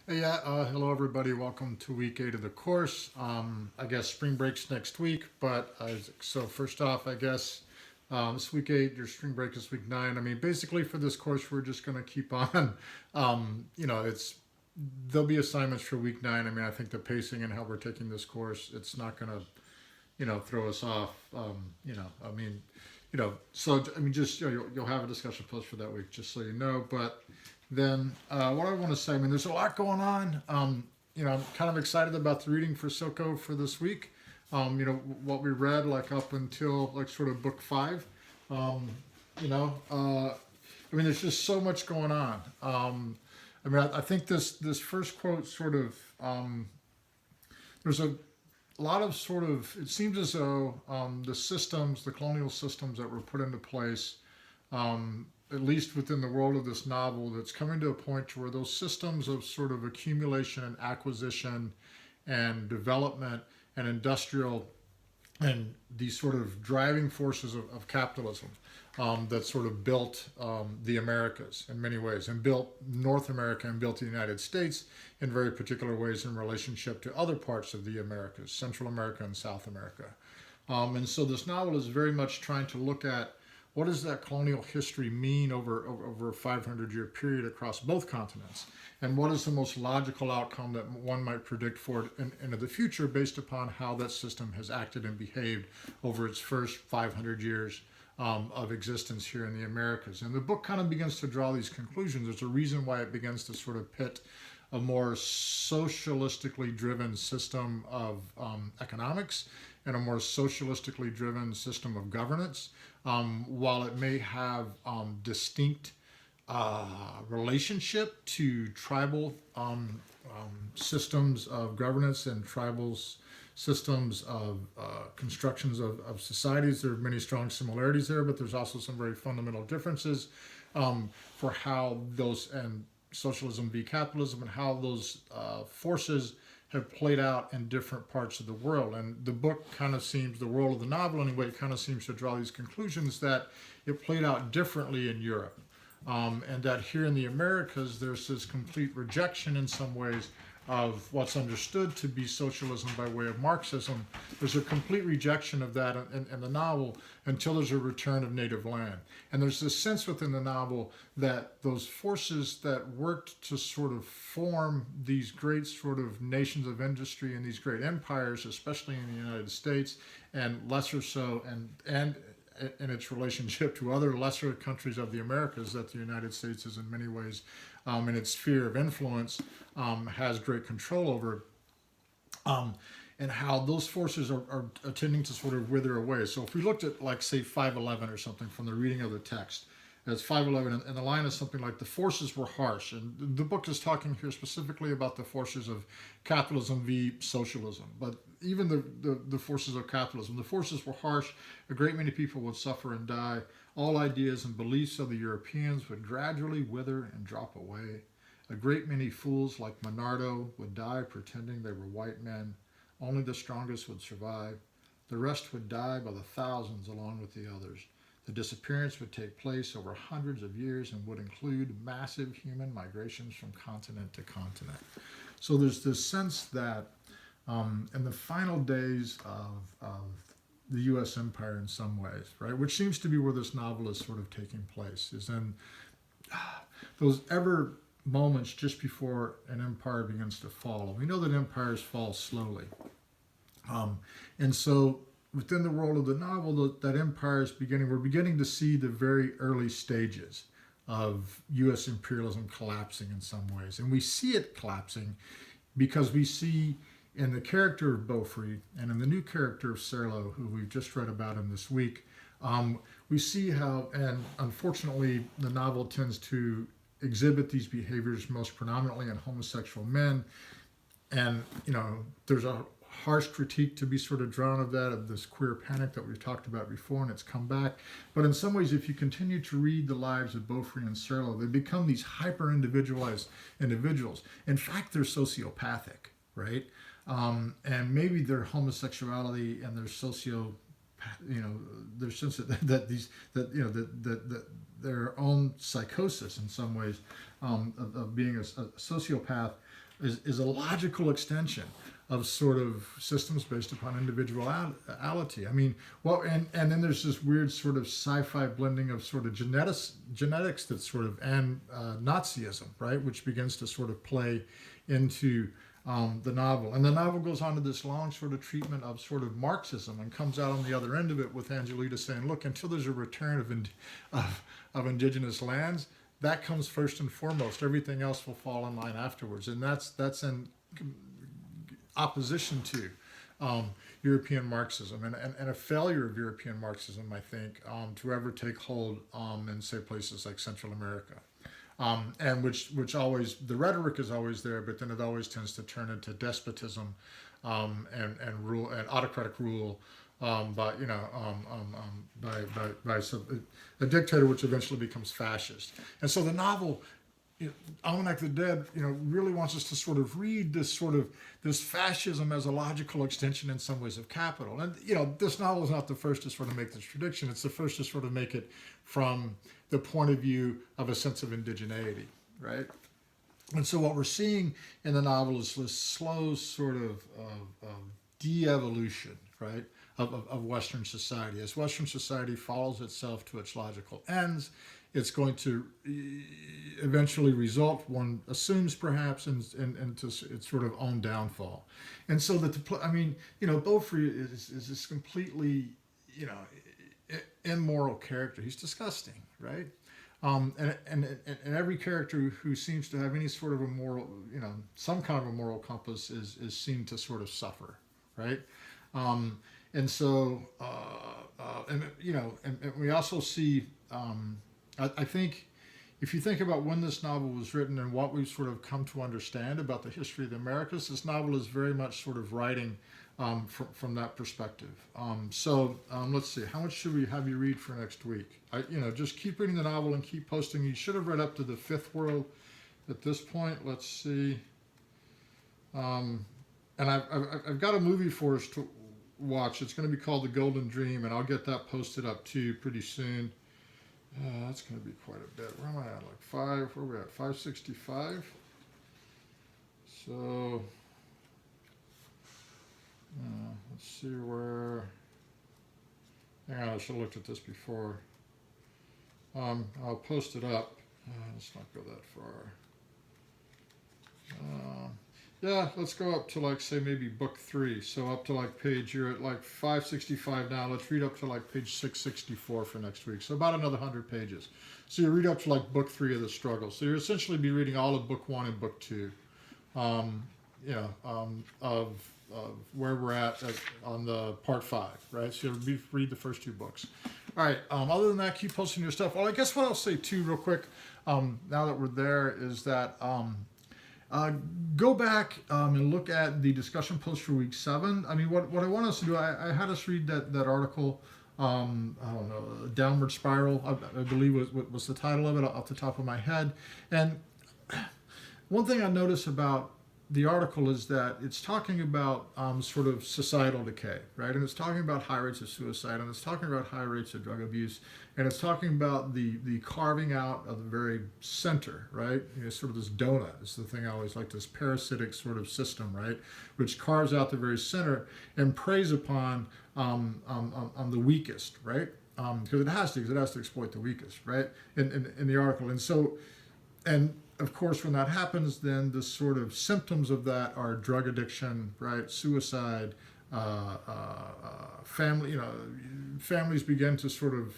Hello everybody. Welcome to week 8 of the course. I guess spring break's next week, but so first off, I guess this week 8, your spring break is week 9. I mean, basically for this course, we're just going to keep on. It's there'll be assignments for week 9. I mean, I think the pacing and how we're taking this course, it's not going to throw us off. Just you'll have a discussion post for that week, just so you know. But then what I want to say, I mean, there's a lot going on. I'm kind of excited about the reading for Silko for this week. What we read like up until like sort of book 5. You know, uh, there's just so much going on. I think this first quote sort of there's a lot of sort of it seems as though the colonial systems that were put into place, at least within the world of this novel, that's coming to a point to where those systems of sort of accumulation and acquisition and development and industrial and these sort of driving forces of capitalism that sort of built the Americas in many ways and built North America and built the United States in very particular ways in relationship to other parts of the Americas, Central America and South America. And so this novel is very much trying to look at what does that colonial history mean over a 500-year period across both continents? And what is the most logical outcome that one might predict for it into the future based upon how that system has acted and behaved over its first 500 years of existence here in the Americas? And the book kind of begins to draw these conclusions. There's a reason why it begins to sort of pit a more socialistically driven system of economics and a more socialistically driven system of governance, while it may have distinct relationship to tribal systems of governance and tribal systems of constructions of societies. There are many strong similarities there, but there's also some very fundamental differences for how those and socialism v capitalism and how those forces have played out in different parts of the world. And the book kind of seems, the world of the novel anyway, kind of seems to draw these conclusions that it played out differently in Europe. And that here in the Americas, there's this complete rejection in some ways of what's understood to be socialism by way of Marxism. There's a complete rejection of that in the novel until there's a return of native land. And there's this sense within the novel that those forces that worked to sort of form these great sort of nations of industry and these great empires, especially in the United States, and lesser so, and in its relationship to other lesser countries of the Americas that the United States is in many ways in its sphere of influence has great control over, and how those forces are tending to sort of wither away. So if we looked at like say 511 or something from the reading of the text, as 511, and the line is something like the forces were harsh. And the book is talking here specifically about the forces of capitalism v socialism. But even the forces of capitalism, the forces were harsh. A great many people would suffer and die. All ideas and beliefs of the Europeans would gradually wither and drop away. A great many fools like Monardo would die pretending they were white men. Only the strongest would survive. The rest would die by the thousands along with the others. The disappearance would take place over hundreds of years and would include massive human migrations from continent to continent. So there's this sense that in the final days of the U.S. empire in some ways, right, which seems to be where this novel is sort of taking place, is in those ever moments just before an empire begins to fall. We know that empires fall slowly. And so within the world of the novel, that empire is we're beginning to see the very early stages of U.S. imperialism collapsing in some ways. And we see it collapsing because we see in the character of Beaufry and in the new character of Serlo, who we've just read about in this week, we see how, and unfortunately, the novel tends to exhibit these behaviors most predominantly in homosexual men. And, there's a harsh critique to be sort of drawn of this queer panic that we've talked about before, and it's come back. But in some ways, if you continue to read the lives of Beaufry and Serlo, they become these hyper-individualized individuals. In fact, they're sociopathic, right? And maybe their homosexuality and their their sense that their own psychosis in some ways of being a sociopath is a logical extension of sort of systems based upon individuality. I mean, well, and then there's this weird sort of sci-fi blending of sort of genetics that's sort of, and Nazism, right, which begins to sort of play into the novel. And the novel goes on to this long sort of treatment of sort of Marxism and comes out on the other end of it with Angelita saying, look, until there's a return of indigenous lands, that comes first and foremost. Everything else will fall in line afterwards. And that's in opposition to European Marxism and a failure of European Marxism, I think, to ever take hold in, say, places like Central America. And which always, the rhetoric is always there, but then it always tends to turn into despotism and rule and autocratic rule by a dictator, which eventually becomes fascist. And so the novel, Almanac of the Dead, really wants us to sort of read this fascism as a logical extension in some ways of capital. And this novel is not the first to sort of make this prediction. It's the first to sort of make it from the point of view of a sense of indigeneity, right? And so what we're seeing in the novel is this slow sort of de-evolution, right, of Western society. As Western society follows itself to its logical ends, it's going to eventually result, one assumes perhaps, into its sort of own downfall. And so Beaufort is this completely, immoral character. He's disgusting, right? And every character who seems to have any sort of a moral, some kind of a moral compass is seen to sort of suffer, right? And so, and we also see, I think, if you think about when this novel was written and what we've sort of come to understand about the history of the Americas, this novel is very much sort of writing from that perspective. Let's see, how much should we have you read for next week? Just keep reading the novel and keep posting. You should have read up to the Fifth World at this point. Let's see. And I've got a movie for us to watch. It's going to be called The Golden Dream, and I'll get that posted up too pretty soon. That's going to be quite a bit. Where am I at? Where are we at? 565? So, let's see where, hang on, I should have looked at this before. I'll post it up. Let's not go that far. Yeah, let's go up to say maybe book 3. So up to you're at 565 now. Let's read up to page 664 for next week. So about another 100 pages. So you read up to book 3 of The Struggle. So you'll essentially be reading all of book 1 and book 2, of where we're at on the part 5, right? So you'll read the first 2 books. All right. Other than that, keep posting your stuff. Well, I guess what I'll say too, real quick, now that we're there, is that go back and look at the discussion post for week 7. I mean, what I want us to do, I had us read that article, I don't know, Downward Spiral, I believe was the title of it off the top of my head. And one thing I noticed about the article is that it's talking about sort of societal decay, right? And it's talking about high rates of suicide, and it's talking about high rates of drug abuse, and it's talking about the carving out of the very center, right? Sort of this donut is the thing I always like, this parasitic sort of system, right? Which carves out the very center and preys upon the weakest, right? Because it has to exploit the weakest, right? In the article. And so, and of course, when that happens, then the sort of symptoms of that are drug addiction, right? Suicide, family, families begin to sort of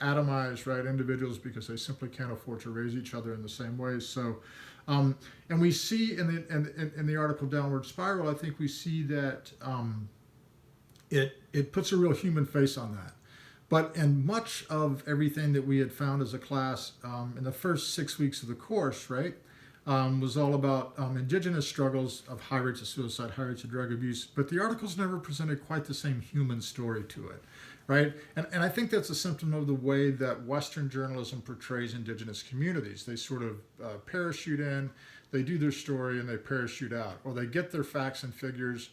atomize, right? Individuals, because they simply can't afford to raise each other in the same way. So, and we see in the article Downward Spiral, I think we see that it puts a real human face on that. But in much of everything that we had found as a class in the first 6 weeks of the course, right, was all about indigenous struggles of high rates of suicide, high rates of drug abuse. But the articles never presented quite the same human story to it, right? And I think that's a symptom of the way that Western journalism portrays indigenous communities. They sort of parachute in, they do their story, and they parachute out. Or they get their facts and figures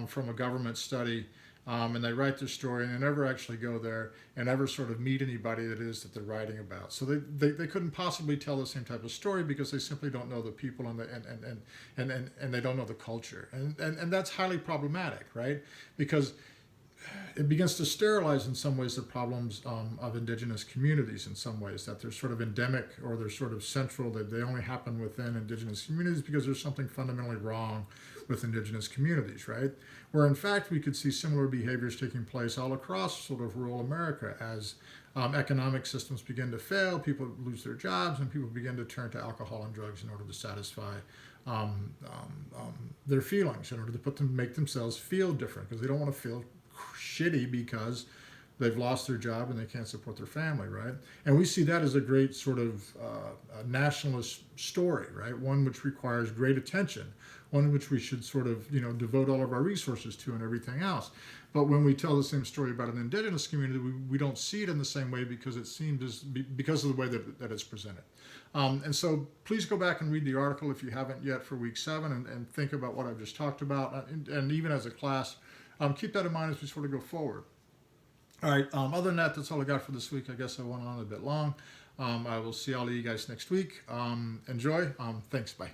from a government study, and they write their story, and they never actually go there and ever sort of meet anybody that it is that they're writing about. So they couldn't possibly tell the same type of story because they simply don't know the people and they don't know the culture. And that's highly problematic, right? Because it begins to sterilize in some ways the problems of indigenous communities in some ways, that they're sort of endemic or they're sort of central, that they only happen within indigenous communities because there's something fundamentally wrong with indigenous communities, right? Where in fact we could see similar behaviors taking place all across sort of rural America as economic systems begin to fail, people lose their jobs, and people begin to turn to alcohol and drugs in order to satisfy their feelings, in order to make themselves feel different, because they don't want to feel shitty because they've lost their job and they can't support their family, right? And we see that as a great sort of nationalist story, right? One which requires great attention, one which we should sort of, devote all of our resources to and everything else. But when we tell the same story about an indigenous community, we don't see it in the same way because it seems because of the way that it's presented. And so please go back and read the article if you haven't yet for week 7 and think about what I've just talked about. And even as a class, keep that in mind as we sort of go forward. All right. Other than that, that's all I got for this week. I guess I went on a bit long. I will see all of you guys next week. Enjoy. Thanks. Bye.